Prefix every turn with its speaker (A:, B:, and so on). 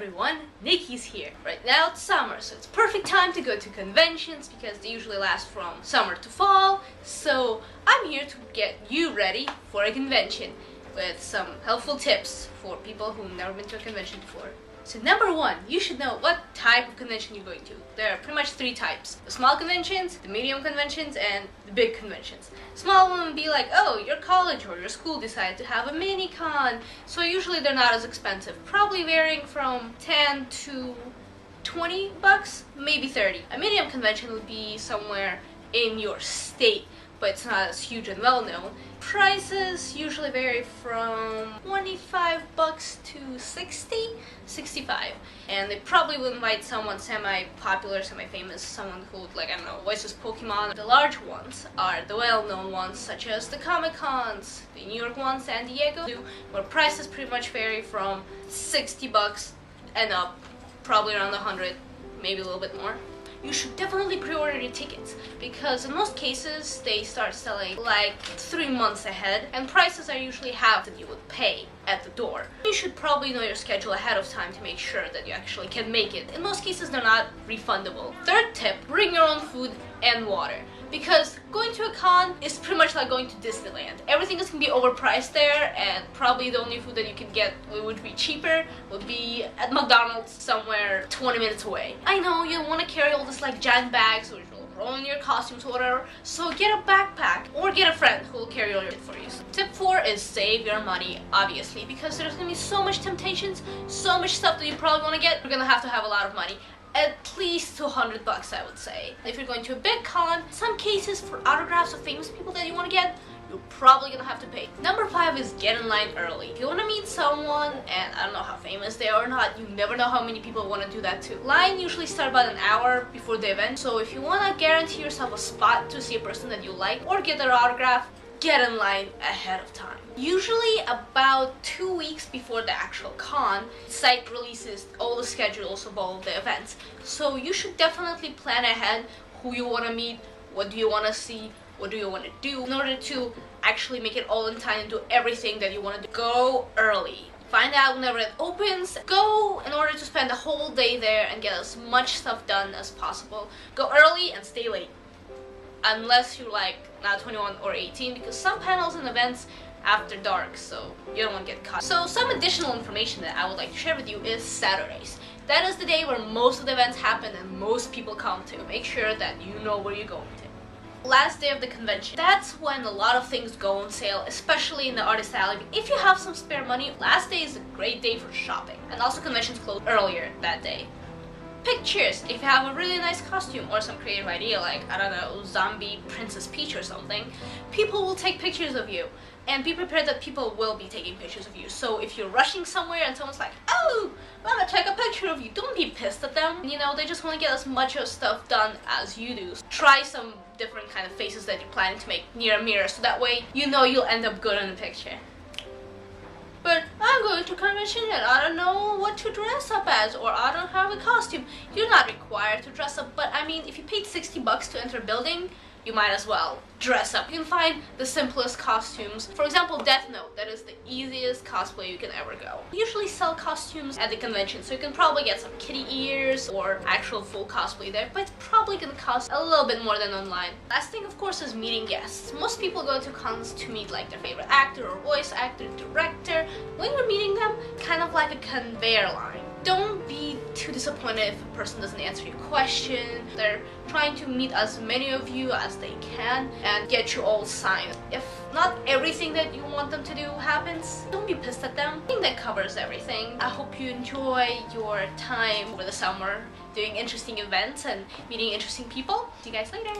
A: everyone, Nikki's here. Right now it's summer, so it's perfect time to go to conventions because they usually last from summer to fall. So I'm here to get you ready for a convention with some helpful tips for people who've never been to a convention before. So number one, you should know what type of convention you're going to. There are pretty much three types. The small conventions, the medium conventions, and the big conventions. Small one would be like, oh, your college or your school decided to have a mini con. So usually they're not as expensive. Probably varying from 10 to 20 bucks, maybe 30. A medium convention would be somewhere in your state, but it's not as huge and well known. Prices usually vary from 25 bucks to 65, and they probably would invite someone semi-popular, semi-famous, someone who would, like, I don't know, voices Pokemon. The large ones are the well-known ones, such as the Comic-Cons, the New York one, San Diego, where prices pretty much vary from 60 bucks and up, probably around 100, maybe a little bit more. You should definitely pre-order your tickets because in most cases they start selling like 3 months ahead, and prices are usually half that you would pay at the door. You should probably know your schedule ahead of time to make sure that you actually can make it. In most cases they're not refundable. Third tip, bring your own food and water. Because going to a con is pretty much like going to Disneyland. Everything is going to be overpriced there, and probably the only food that you can get would be cheaper would be at McDonald's somewhere 20 minutes away. I know you don't want to carry all this like giant bags which will ruin your costumes or whatever, so get a backpack or get a friend who will carry all your shit for you. So tip 4 is save your money, obviously, because there's going to be so much temptations, so much stuff that you probably want to get. You're going to have a lot of money. At least 200 bucks, I would say. If you're going to a big con, in some cases for autographs of famous people that you want to get, you're probably gonna have to pay. Number 5 is get in line early. If you want to meet someone, and I don't know how famous they are or not, you never know how many people want to do that too. Line usually starts about an hour before the event, so if you want to guarantee yourself a spot to see a person that you like or get their autograph, get in line ahead of time. Usually about 2 weeks before the actual con, the site releases all the schedules of all of the events. So you should definitely plan ahead who you want to meet, what do you want to see, what do you want to do in order to actually make it all in time and do everything that you want to do. Go early. Find out whenever it opens. Go in order to spend the whole day there and get as much stuff done as possible. Go early and stay late. Unless you're like not 21 or 18, because some panels and events after dark, so you don't want to get caught. So some additional information that I would like to share with you is Saturdays. That is the day where most of the events happen and most people come to. Make sure that you know where you're going to. Last day of the convention. That's when a lot of things go on sale, especially in the artist alley. If you have some spare money, last day is a great day for shopping. And also conventions close earlier that day. Pictures. If you have a really nice costume or some creative idea like, I don't know, zombie Princess Peach or something, people will take pictures of you. And be prepared that people will be taking pictures of you. So if you're rushing somewhere and someone's like, oh, I'm gonna take a picture of you, don't be pissed at them. You know, they just want to get as much of stuff done as you do. Try some different kind of faces that you're planning to make near a mirror, so that way you know you'll end up good in the picture. But I'm going to convention and I don't know what to dress up as, or I don't have a costume. You're not required to dress up, but I mean, if you paid 60 bucks to enter a building, you might as well dress up. You can find the simplest costumes. For example, Death Note, that is the easiest cosplay you can ever go. They usually sell costumes at the convention, so you can probably get some kitty ears or actual full cosplay there, but it's probably gonna cost a little bit more than online. Last thing, of course, is meeting guests. Most people go to cons to meet like their favorite actor or voice actor, director. When you're meeting them, kind of like a conveyor line. Don't be too disappointed if a person doesn't answer your question. They're trying to meet as many of you as they can and get you all signed. If not everything that you want them to do happens, don't be pissed at them. I think that covers everything. I hope you enjoy your time over the summer doing interesting events and meeting interesting people. See you guys later.